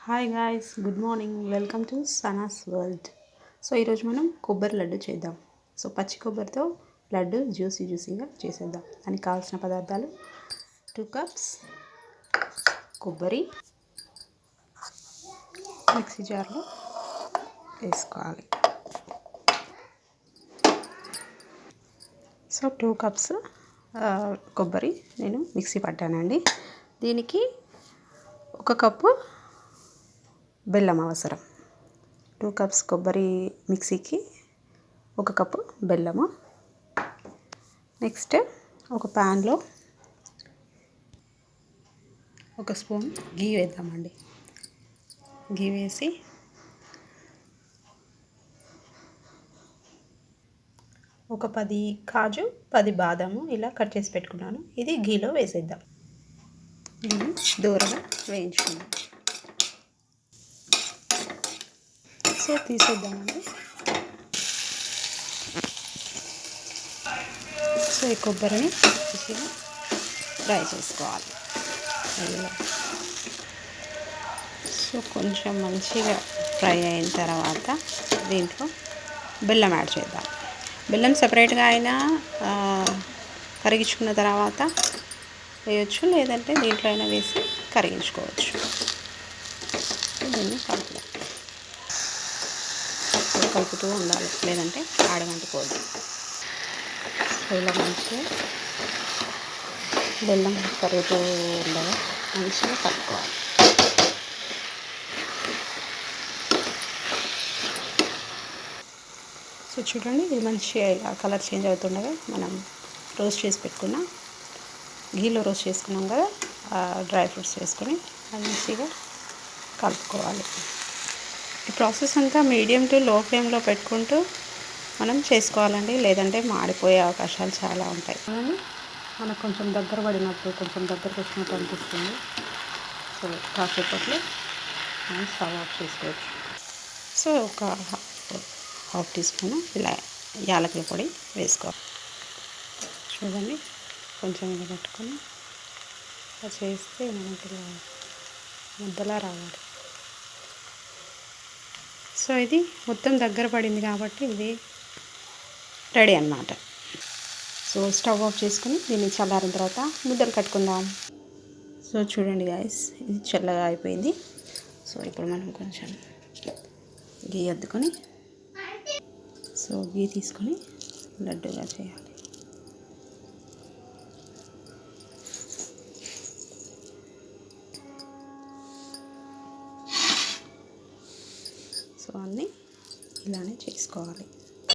Hi guys, good morning. Welcome to Sanas world. So ఈరోజు మనం కొబ్బరి లడ్డు చేద్దాం. సో పచ్చి కొబ్బరితో లడ్డు జ్యూసీగా చేసేద్దాం. దానికి కావాల్సిన పదార్థాలు 2 కప్స్ కొబ్బరి మిక్సీ జార్లో వేసుకోవాలి. సో 2 కప్స్ కొబ్బరి నేను మిక్సీ పట్టానండి. దీనికి 1 కప్పు బెల్లం అవసరం. 2 కప్స్ కొబ్బరి మిక్సీకి 1 కప్పు బెల్లము. నెక్స్ట్ ఒక ప్యాన్లో 1 స్పూన్ గీ వేద్దామండి. గీ వేసి ఒక 10 కాజు 10 బాదాము ఇలా కట్ చేసి పెట్టుకున్నాను. ఇది గీలో వేసేద్దాం. దీన్ని దూరగా వేయించుకుందాం. సో తీసేద్దామండి. సో ఈ కొబ్బరిని మంచిగా ఫ్రై చేసుకోవాలి. సో కొంచెం మంచిగా ఫ్రై అయిన తర్వాత దీంట్లో బెల్లం యాడ్ చేద్దాం. బెల్లం సపరేట్గా అయినా కరిగించుకున్న తర్వాత వేయచ్చు, లేదంటే దీంట్లో అయినా వేసి కరిగించుకోవచ్చు. దీన్ని కలుపుతూ ఉండాలి, లేదంటే ఆడగంటుకోవద్దు. ఇలా మంచిగా బెల్లం కరుగుతూ ఉండగా మంచిగా కలుపుకోవాలి. సో చూడండి, ఇది మంచిగా ఇలా కలర్ చేంజ్ అవుతుండగా మనం రోస్ట్ చేసి పెట్టుకున్న గీలో రోస్ట్ చేసుకున్నాం కదా, డ్రై ఫ్రూట్స్ వేసుకొని మంచిగా కలుపుకోవాలి. ఈ ప్రాసెస్ అంతా మీడియం టు లో ఫ్లేమ్లో పెట్టుకుంటూ మనం చేసుకోవాలండి, లేదంటే మాడిపోయే అవకాశాలు చాలా ఉంటాయి. మనకు కొంచెం దగ్గర పడినప్పుడు, కొంచెం దగ్గరకు వచ్చినట్టు అనిపిస్తుంది. సో కాసేపట్లో మనం స్టవ్ ఆఫ్ చేసుకోవచ్చు. సో ఒక హాఫ్ టీ స్పూన్ ఇలా యాలకుల పొడి వేసుకోవాలి. చూడండి, కొంచెం ఇలా పెట్టుకొని అలా చేస్తే మనకి ఇలా ముద్దలా రావాలి. సో ఇది మొత్తం దగ్గర పడింది కాబట్టి ఇది రెడీ అన్నమాట. సో స్టవ్ ఆఫ్ చేసుకుని దీన్ని చల్లారిన తర్వాత ముద్దలు కట్టుకుందాం. సో చూడండి గాయస్, ఇది చల్లగా అయిపోయింది. సో ఇప్పుడు మనం కొంచెం గీ అద్దుకొని, సో గీ తీసుకొని లడ్డుగా చేయాలి. సో అన్నీ ఇలానే చేసుకోవాలి.